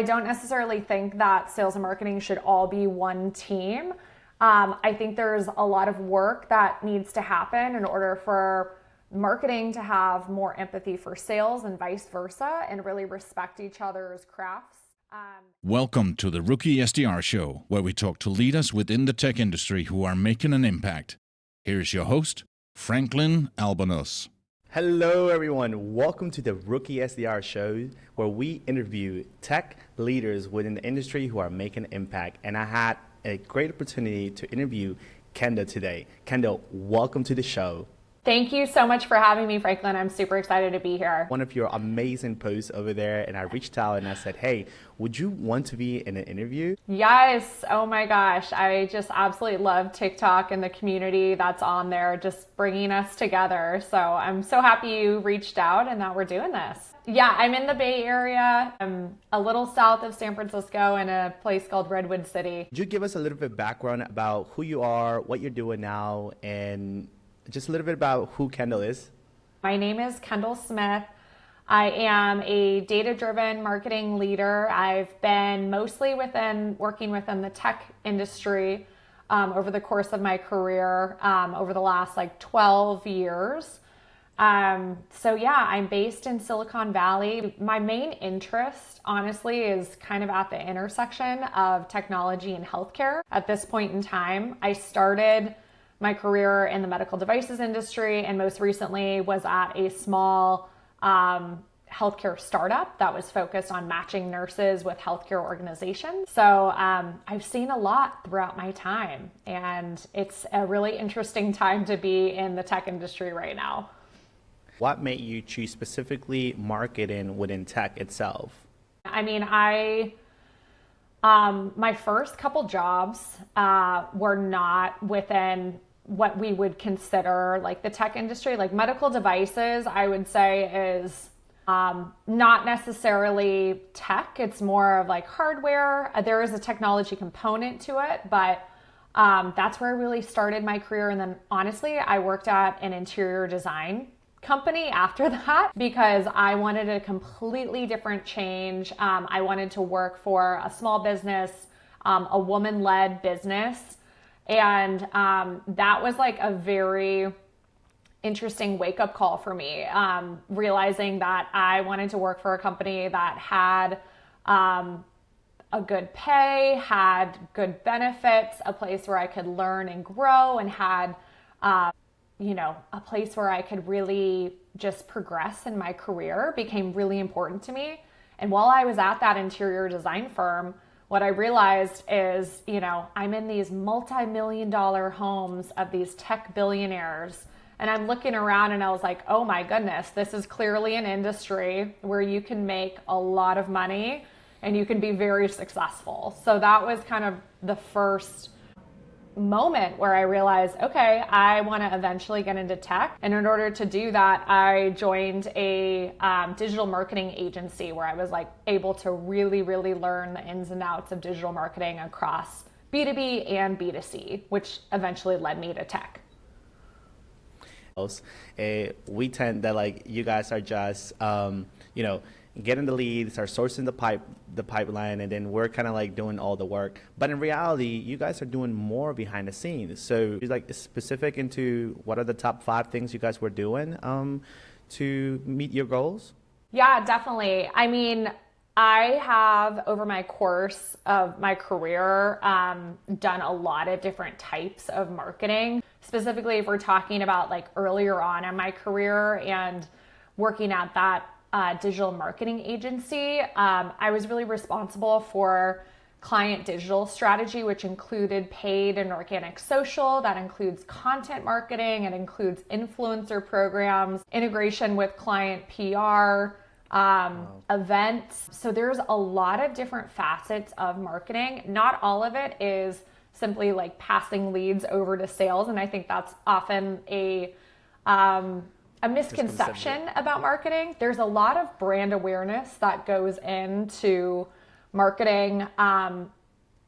I don't necessarily think that sales and marketing should all be one team. I think there's a lot of work that needs to happen in order for marketing to have more empathy for sales and vice versa and really respect each other's crafts. Welcome to the Rookie SDR Show, where we talk to leaders within the tech industry who are making an impact. Here's your host, Franklin Albanus. Hello, everyone. Welcome to the Rookie SDR Show, where we interview tech leaders within the industry who are making an impact. And I had a great opportunity to interview Kendall today. Kendall, welcome to the show. Thank you so much for having me, Franklin. I'm super excited to be here. One of your amazing posts over there, and I reached out and I said, hey, would you want to be in an interview? Yes. Oh my gosh. I just absolutely love TikTok and the community that's on there, just bringing us together. So I'm so happy you reached out and that we're doing this. Yeah, I'm in the Bay Area. I'm a little south of San Francisco in a place called Redwood City. Could you give us a little bit of background about who you are, what you're doing now, and just a little bit about who Kendall is? My name is Kendall Smith. I am a data-driven marketing leader. I've been mostly working within the tech industry over the course of my career over the last 12 years. So yeah, I'm based in Silicon Valley. My main interest, honestly, is kind of at the intersection of technology and healthcare. At this point in time, I started my career in the medical devices industry and most recently was at a small healthcare startup that was focused on matching nurses with healthcare organizations. So I've seen a lot throughout my time, and it's a really interesting time to be in the tech industry right now. What made you choose specifically marketing within tech itself? I mean, my first couple jobs were not within what we would consider like the tech industry. Like medical devices, I would say is not necessarily tech. It's more of like hardware. There is a technology component to it, but that's where I really started my career. And then honestly, I worked at an interior design company after that because I wanted a completely different change. I wanted to work for a small business, a woman-led business. And that was like a very interesting wake-up call for me, realizing that I wanted to work for a company that had a good pay, had good benefits, a place where I could learn and grow, and had a place where I could really just progress in my career became really important to me. And while I was at that interior design firm, what I realized is, I'm in these multi-million-dollar homes of these tech billionaires, and I'm looking around and I was like, oh my goodness, this is clearly an industry where you can make a lot of money and you can be very successful. So that was kind of the first moment where I realized, okay, I want to eventually get into tech. And in order to do that, I joined a digital marketing agency where I was able to really, really learn the ins and outs of digital marketing across B2B and B2C, which eventually led me to tech. We tend that you guys are just, getting the leads, are sourcing the pipeline, and then we're kind of doing all the work. But in reality, you guys are doing more behind the scenes. So specific into what are the top 5 things you guys were doing to meet your goals? Yeah, definitely. I mean, I have over my course of my career done a lot of different types of marketing. Specifically, if we're talking about earlier on in my career and working at that digital marketing agency, I was really responsible for client digital strategy, which included paid and organic social. That includes content marketing. It includes influencer programs, integration with client PR, events. So there's a lot of different facets of marketing. Not all of it is simply passing leads over to sales. And I think that's often a misconception about marketing. There's a lot of brand awareness that goes into marketing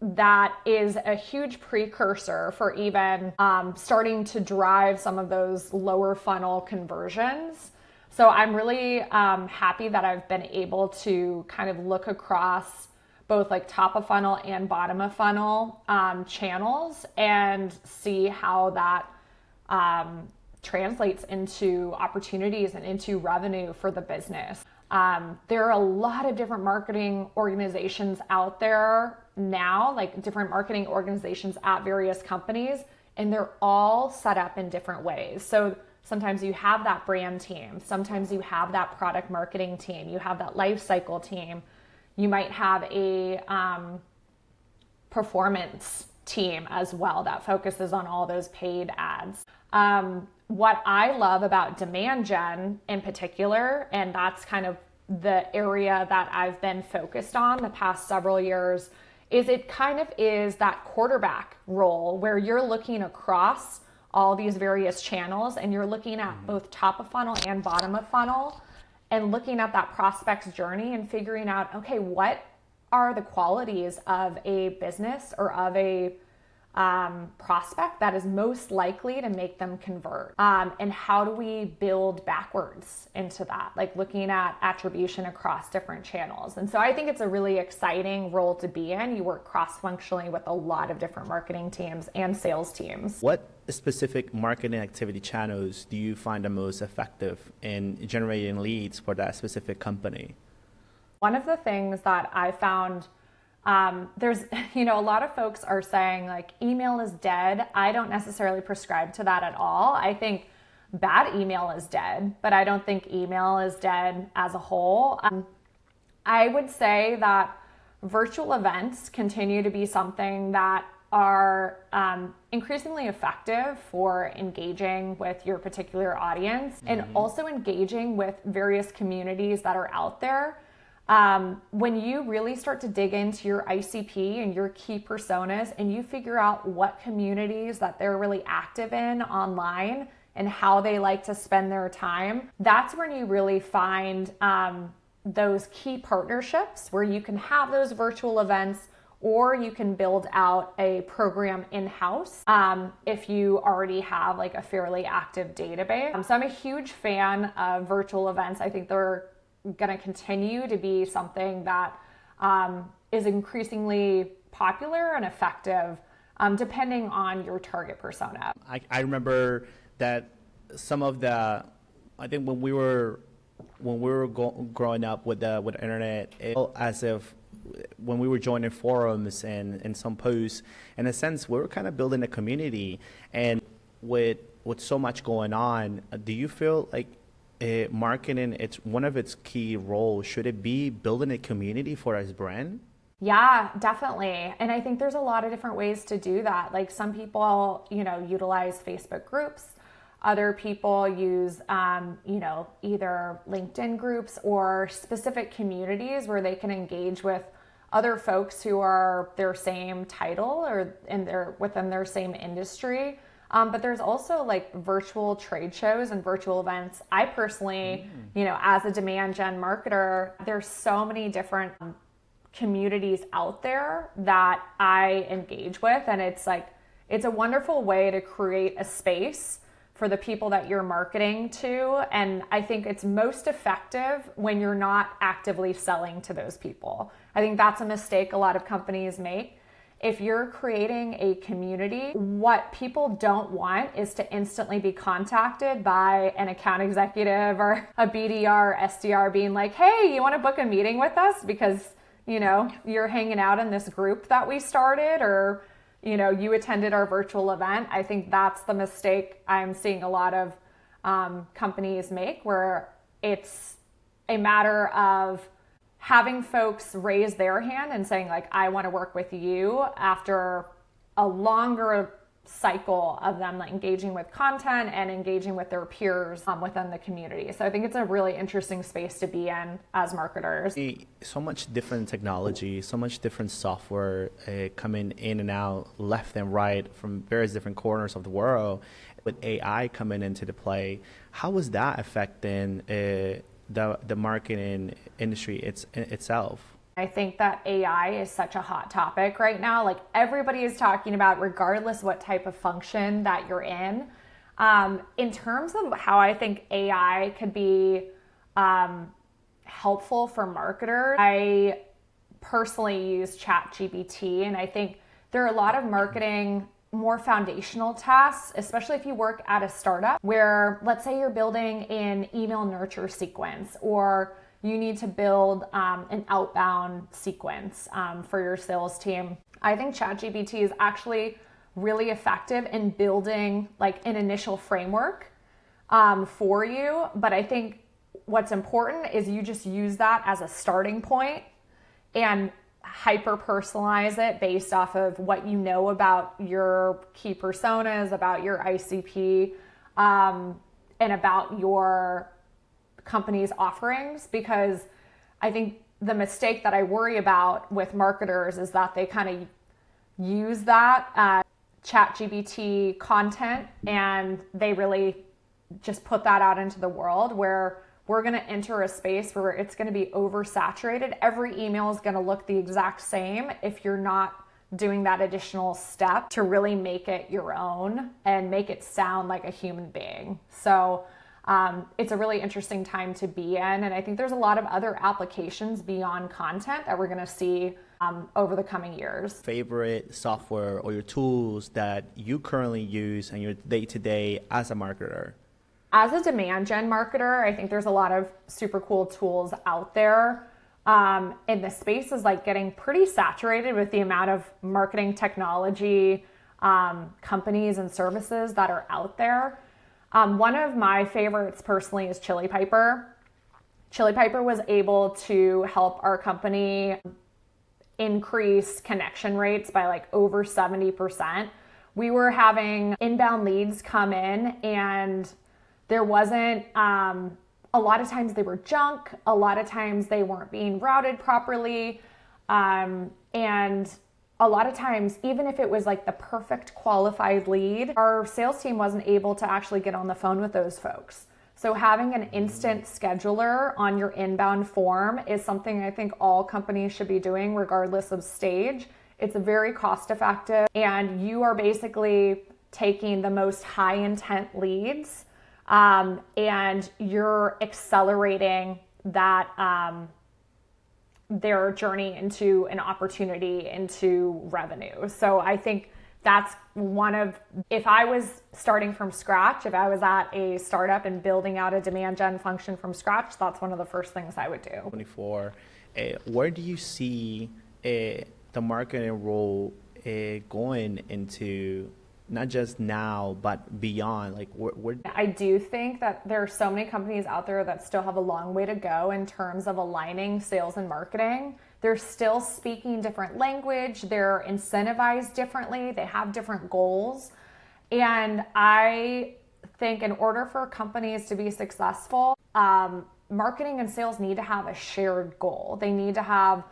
that is a huge precursor for even starting to drive some of those lower funnel conversions. So I'm really happy that I've been able to kind of look across both like top of funnel and bottom of funnel channels and see how that translates into opportunities and into revenue for the business. There are a lot of different marketing organizations out there now, like different marketing organizations at various companies, and they're all set up in different ways. So sometimes you have that brand team, sometimes you have that product marketing team, you have that life cycle team, you might have a performance team as well that focuses on all those paid ads. What I love about demand gen in particular, and that's kind of the area that I've been focused on the past several years, is it kind of is that quarterback role where you're looking across all these various channels and you're looking at both top of funnel and bottom of funnel and looking at that prospect's journey and figuring out, okay, what are the qualities of a business or of a prospect that is most likely to make them convert, and how do we build backwards into that, like looking at attribution across different channels. And so I think it's a really exciting role to be in. You work cross-functionally with a lot of different marketing teams and sales teams. What specific marketing activity channels do you find the most effective in generating leads for that specific company? One of the things that I found, there's, a lot of folks are saying like email is dead. I don't necessarily prescribe to that at all. I think bad email is dead, but I don't think email is dead as a whole. I would say that virtual events continue to be something that are increasingly effective for engaging with your particular audience and also engaging with various communities that are out there. When you really start to dig into your ICP and your key personas and you figure out what communities that they're really active in online and how they like to spend their time, that's when you really find those key partnerships where you can have those virtual events or you can build out a program in-house if you already have like a fairly active database. So I'm a huge fan of virtual events. I think they're going to continue to be something that is increasingly popular and effective depending on your target persona. I remember that some of the, I think when we were growing up with the internet, it felt as if when we were joining forums and some posts, in a sense, we were kind of building a community. And with so much going on, do you feel like marketing, it's one of its key roles, should it be building a community for its brand? Yeah, definitely. And I think there's a lot of different ways to do that. Like some people, utilize Facebook groups. Other people use, either LinkedIn groups or specific communities where they can engage with other folks who are their same title or within their same industry. But there's also like virtual trade shows and virtual events. I personally, as a demand gen marketer, there's so many different communities out there that I engage with. And it's a wonderful way to create a space for the people that you're marketing to. And I think it's most effective when you're not actively selling to those people. I think that's a mistake a lot of companies make. If you're creating a community, what people don't want is to instantly be contacted by an account executive or a BDR, SDR being like, hey, you want to book a meeting with us because, you're hanging out in this group that we started or, you attended our virtual event. I think that's the mistake I'm seeing a lot of companies make, where it's a matter of having folks raise their hand and saying like, I want to work with you after a longer cycle of them like engaging with content and engaging with their peers within the community. So I think it's a really interesting space to be in as marketers. So much different technology, so much different software coming in and out left and right from various different corners of the world. With AI coming into the play, how is that affecting the marketing industry itself? I think that AI is such a hot topic right now. Like everybody is talking about, regardless what type of function that you're in. In terms of how I think AI could be helpful for marketers, I personally use ChatGPT, and I think there are a lot of marketing more foundational tasks, especially if you work at a startup where, let's say you're building an email nurture sequence, or you need to build an outbound sequence for your sales team. I think ChatGPT is actually really effective in building like an initial framework for you. But I think what's important is you just use that as a starting point and hyper personalize it based off of what you know about your key personas, about your ICP, and about your company's offerings. Because I think the mistake that I worry about with marketers is that they kind of use that ChatGPT content and they really just put that out into the world, where we're going to enter a space where it's going to be oversaturated. Every email is going to look the exact same if you're not doing that additional step to really make it your own and make it sound like a human being. So it's a really interesting time to be in. And I think there's a lot of other applications beyond content that we're going to see over the coming years. Favorite software or your tools that you currently use in your day-to-day as a marketer? As a demand gen marketer, I think there's a lot of super cool tools out there. And the space is like getting pretty saturated with the amount of marketing technology companies and services that are out there. One of my favorites personally is Chili Piper. Chili Piper was able to help our company increase connection rates by like over 70%. We were having inbound leads come in, and there wasn't, a lot of times they were junk, a lot of times they weren't being routed properly, and a lot of times, even if it was like the perfect qualified lead, our sales team wasn't able to actually get on the phone with those folks. So having an instant scheduler on your inbound form is something I think all companies should be doing regardless of stage. It's very cost effective, and you are basically taking the most high intent leads and you're accelerating that their journey into an opportunity, into revenue. So I think that's one of, if I was starting from scratch, if I was at a startup and building out a demand gen function from scratch, that's one of the first things I would do. 24, where do you see the marketing role going into, not just now, but beyond? Like, where? I do think that there are so many companies out there that still have a long way to go in terms of aligning sales and marketing. They're still speaking different language. They're incentivized differently. They have different goals. And I think in order for companies to be successful, marketing and sales need to have a shared goal. They need to have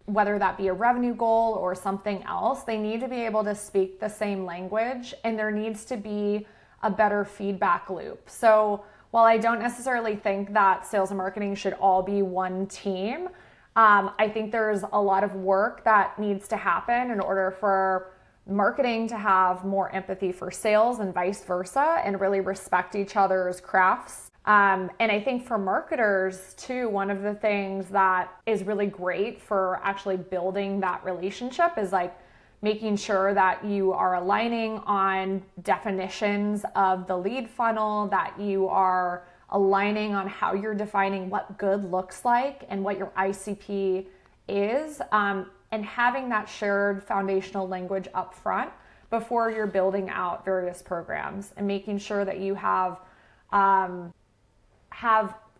whether that be a revenue goal or something else, they need to be able to speak the same language, and there needs to be a better feedback loop. So while I don't necessarily think that sales and marketing should all be one team, I think there's a lot of work that needs to happen in order for marketing to have more empathy for sales and vice versa, and really respect each other's crafts. And I think for marketers too, one of the things that is really great for actually building that relationship is like making sure that you are aligning on definitions of the lead funnel, that you are aligning on how you're defining what good looks like and what your ICP is, and having that shared foundational language up front before you're building out various programs, and making sure that you have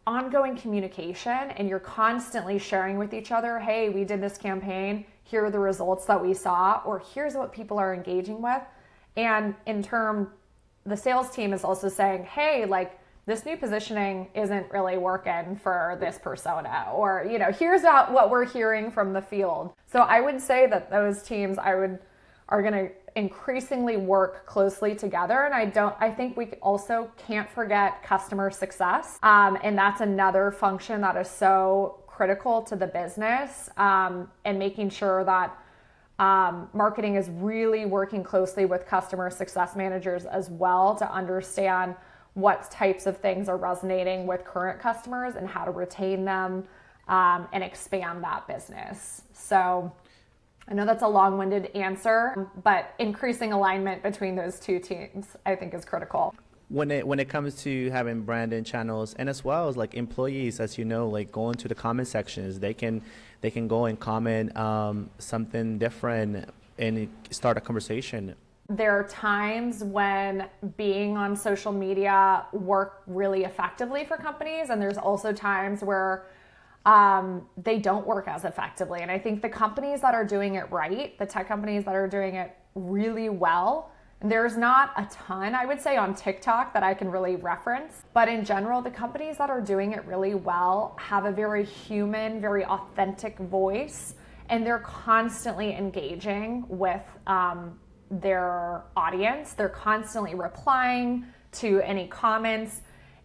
ongoing communication and you're constantly sharing with each other, hey, we did this campaign, here are the results that we saw, or here's what people are engaging with. And in turn, the sales team is also saying, hey, like this new positioning isn't really working for this persona, or, you know, here's what we're hearing from the field. So I would say that those teams are going to increasingly work closely together. And I think we also can't forget customer success. And that's another function that is so critical to the business, and making sure that marketing is really working closely with customer success managers as well to understand what types of things are resonating with current customers and how to retain them, and expand that business. So I know that's a long-winded answer, but increasing alignment between those two teams, I think, is critical. When it comes to having branding channels, and as well as like employees, as you know, like going to the comment sections, they can go and comment something different and start a conversation. There are times when being on social media work really effectively for companies, and there's also times where they don't work as effectively. And I think the companies that are doing it right, the tech companies that are doing it really well, there's not a ton, I would say, on TikTok that I can really reference. But in general, the companies that are doing it really well have a very human, very authentic voice, and they're constantly engaging with their audience. They're constantly replying to any comments,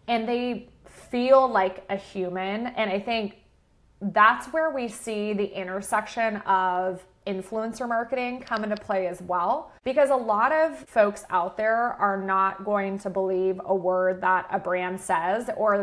and they feel like a human. And I think that's where we see the intersection of influencer marketing come into play as well, because a lot of folks out there are not going to believe a word that a brand says, or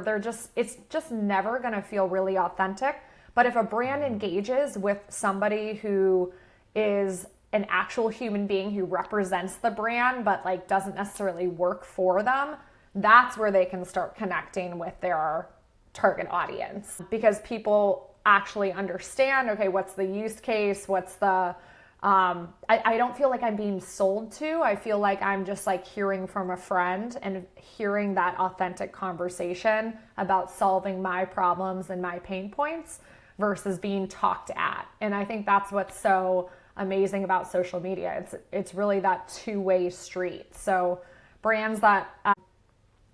it's just never going to feel really authentic. But if a brand engages with somebody who is an actual human being who represents the brand but like doesn't necessarily work for them, that's where they can start connecting with their target audience, because people actually understand, okay, what's the use case, what's the I don't feel like I'm being sold to. I feel like I'm just like hearing from a friend and hearing that authentic conversation about solving my problems and my pain points versus being talked at. And I think that's what's so amazing about social media. It's really that two-way street. So brands that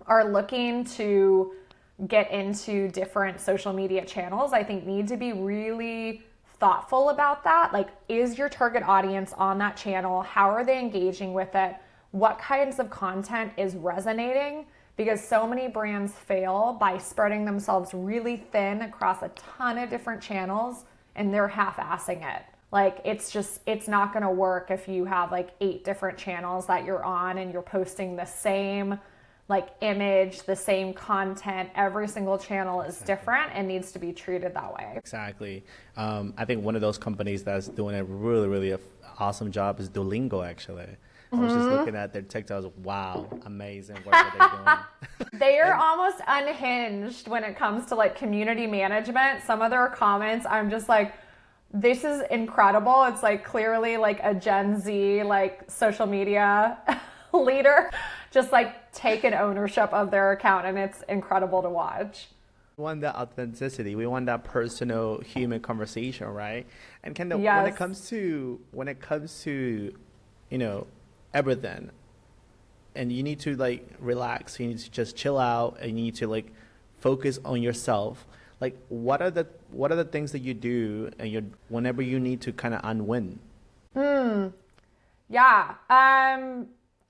are looking to get into different social media channels, I think need to be really thoughtful about that. Like, is your target audience on that channel? How are they engaging with it? What kinds of content is resonating? Because so many brands fail by spreading themselves really thin across a ton of different channels, and they're half-assing it. Like, it's not going to work if you have like 8 different channels that you're on and you're posting the same like image, the same content. Every single channel is different and needs to be treated that way. Exactly. I think one of those companies that's doing a really, really awesome job is Duolingo, actually. I was just looking at their TikToks. Wow, amazing work that they're doing. They are almost unhinged when it comes to like community management. Some of their comments, I'm just like, this is incredible. It's like clearly like a Gen Z like social media leader just like taking ownership of their account, and it's incredible to watch. We want that authenticity. We want that personal human conversation, right? And Kendall, Yes. when it comes to you know, everything, and you need to like relax, you need to just chill out, and you need to like focus on yourself. Like, what are the things that you do and whenever you need to kind of unwind? Yeah.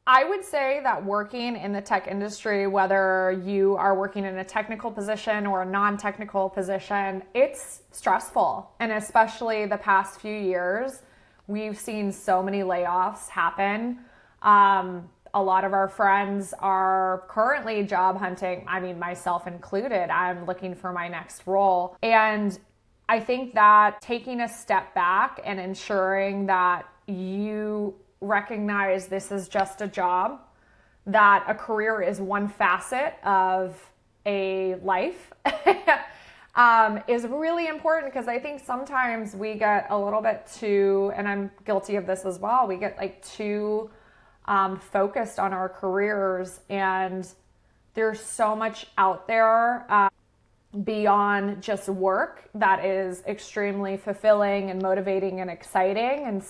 I would say that working in the tech industry, whether you are working in a technical position or a non-technical position, it's stressful. And especially the past few years, we've seen so many layoffs happen. A lot of our friends are currently job hunting. I mean, myself included. I'm looking for my next role. And I think that taking a step back and ensuring that you recognize this is just a job, that a career is one facet of a life, is really important, because I think sometimes we get a little bit too, and I'm guilty of this as well, we get like too focused on our careers, and there's so much out there beyond just work that is extremely fulfilling and motivating and exciting.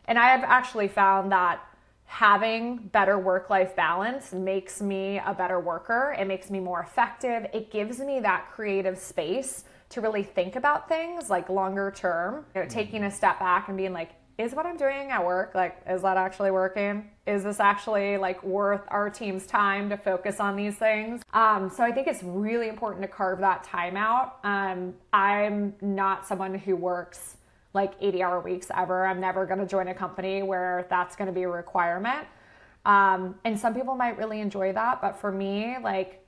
And I have actually found that having better work-life balance makes me a better worker. It makes me more effective. It gives me that creative space to really think about things like longer term. You know, taking a step back and being like, is what I'm doing at work, like, is that actually working? Is this actually like worth our team's time to focus on these things? So I think it's really important to carve that time out. I'm not someone who works like 80-hour weeks ever. I'm never going to join a company where that's going to be a requirement. And some people might really enjoy that. But for me, like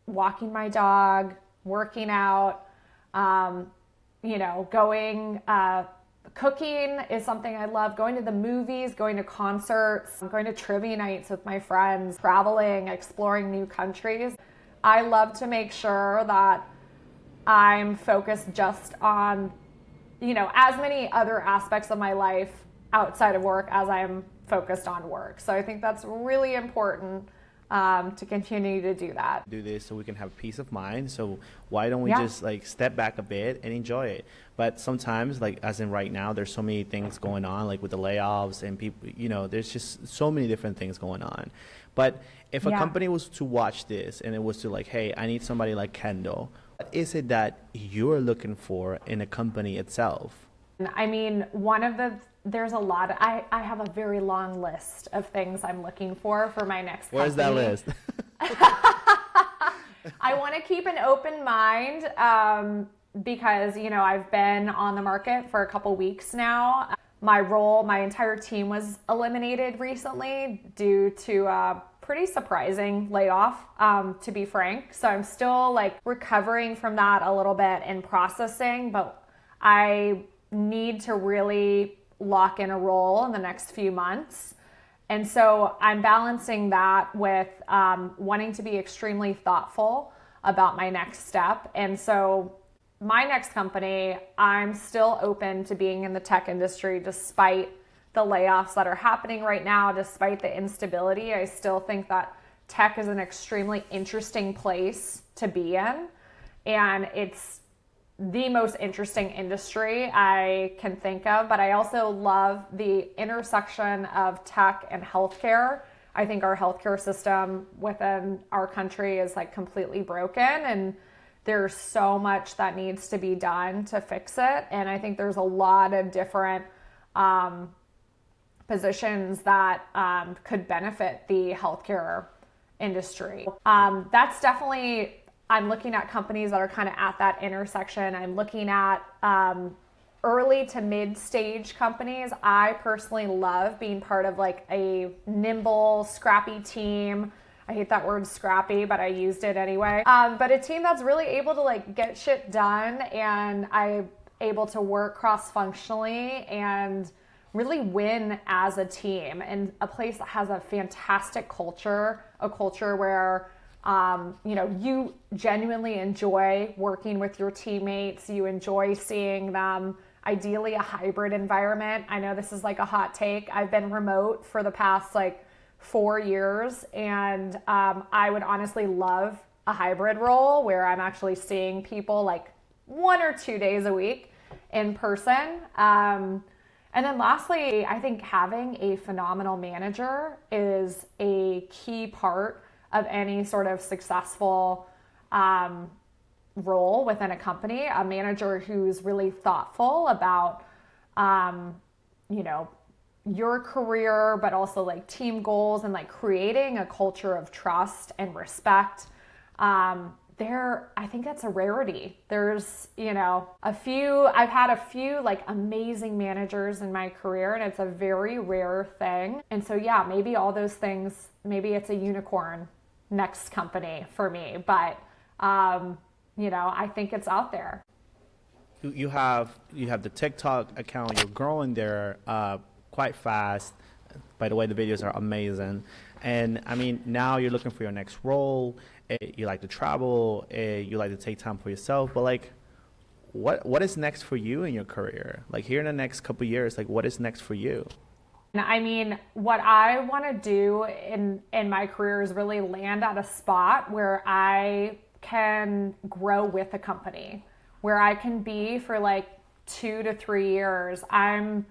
walking my dog, working out, Going, cooking is something I love. Going to the movies, going to concerts, going to trivia nights with my friends, traveling, exploring new countries. I love to make sure that I'm focused just on, as many other aspects of my life outside of work as I am focused on work. So I think that's really important to continue to do that. Do this so we can have peace of mind. So why don't we Yeah. just like step back a bit and enjoy it? But sometimes, like as in right now, there's so many things going on, like with the layoffs and people, there's just so many different things going on. But if a Yeah. company was to watch this and it was to like, hey, I need somebody like Kendall, what is it that you're looking for in a company itself? I mean, there's a lot. I have a very long list of things I'm looking for my next company. Where's that list? I want to keep an open mind because, I've been on the market for a couple weeks now. My entire team was eliminated recently due to a pretty surprising layoff, to be frank. So I'm still like recovering from that a little bit and processing, but I need to really lock in a role in the next few months. And so I'm balancing that with wanting to be extremely thoughtful about my next step. And so my next company, I'm still open to being in the tech industry despite the layoffs that are happening right now, despite the instability. I still think that tech is an extremely interesting place to be in. And it's the most interesting industry I can think of, but I also love the intersection of tech and healthcare. I think our healthcare system within our country is like completely broken, and there's so much that needs to be done to fix it. And I think there's a lot of different positions that could benefit the healthcare industry. That's definitely, I'm looking at companies that are kind of at that intersection. I'm looking at early to mid-stage companies. I personally love being part of like a nimble, scrappy team. I hate that word scrappy, but I used it anyway. But a team that's really able to like get shit done, and I'm able to work cross-functionally and really win as a team, and a place that has a fantastic culture, a culture where you genuinely enjoy working with your teammates. You enjoy seeing them, ideally a hybrid environment. I know this is like a hot take. I've been remote for the past like 4 years, and I would honestly love a hybrid role where I'm actually seeing people like 1 or 2 days a week in person. And then lastly, I think having a phenomenal manager is a key part of any sort of successful role within a company. A manager who's really thoughtful about, your career, but also like team goals, and like creating a culture of trust and respect. I think that's a rarity. There's, I've had a few like amazing managers in my career, and it's a very rare thing. And so, yeah, maybe all those things, maybe it's a unicorn next company for me, but, I think it's out there. You have the TikTok account. You're growing there quite fast. By the way, the videos are amazing. And I mean, now you're looking for your next role. You like to travel. You like to take time for yourself. But like, what is next for you in your career? Like here in the next couple of years, like what is next for you? I mean, what I want to do in my career is really land at a spot where I can grow with a company, where I can be for like 2 to 3 years. I'm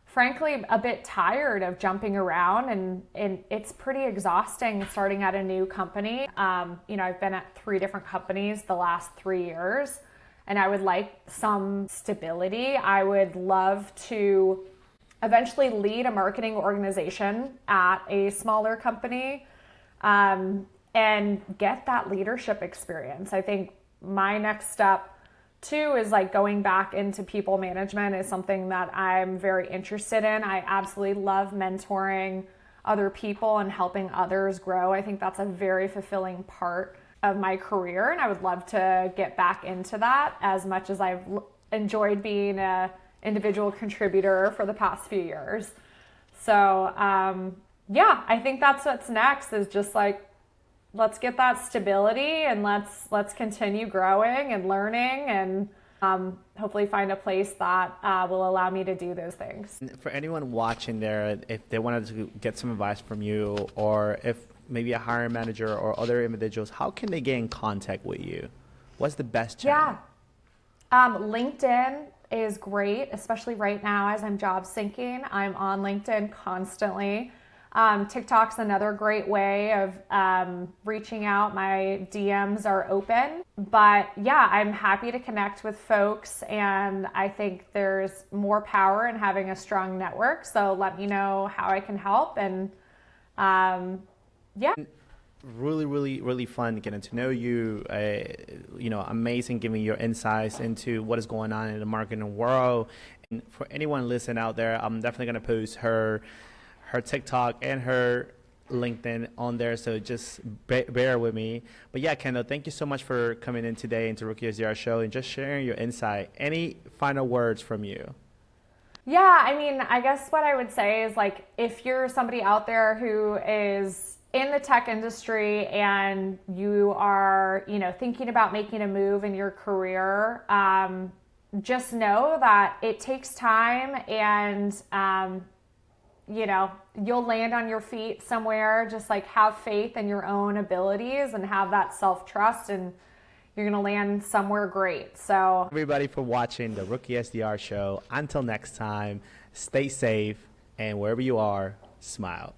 frankly a bit tired of jumping around, and it's pretty exhausting starting at a new company. I've been at 3 different companies the last 3 years, and I would like some stability. I would love to eventually lead a marketing organization at a smaller company, and get that leadership experience. I think my next step too is like going back into people management is something that I'm very interested in. I absolutely love mentoring other people and helping others grow. I think that's a very fulfilling part of my career, and I would love to get back into that as much as I've enjoyed being a individual contributor for the past few years. So yeah, I think that's what's next, is just like, let's get that stability and let's continue growing and learning, and hopefully find a place that will allow me to do those things. For anyone watching there, if they wanted to get some advice from you, or if maybe a hiring manager or other individuals, how can they get in contact with you? What's the best channel? Yeah. LinkedIn is great, especially right now as I'm job syncing. I'm on LinkedIn constantly. TikTok's another great way of reaching out. My DMs are open. But yeah, I'm happy to connect with folks, and I think there's more power in having a strong network. So let me know how I can help. And yeah. Really, really, really fun getting to know you. Amazing giving your insights into what is going on in the marketing world. And for anyone listening out there, I'm definitely going to post her TikTok and her LinkedIn on there, so just bear with me. But yeah, Kendall, thank you so much for coming in today into Rookie SDR show and just sharing your insight. Any final words from you? Yeah, I mean, I guess what I would say is, like, if you're somebody out there who is in the tech industry and you are, thinking about making a move in your career, just know that it takes time, and you'll land on your feet somewhere. Just like, have faith in your own abilities and have that self-trust, and you're going to land somewhere great. So everybody for watching the Rookie SDR show. Until next time, stay safe, and wherever you are, smile.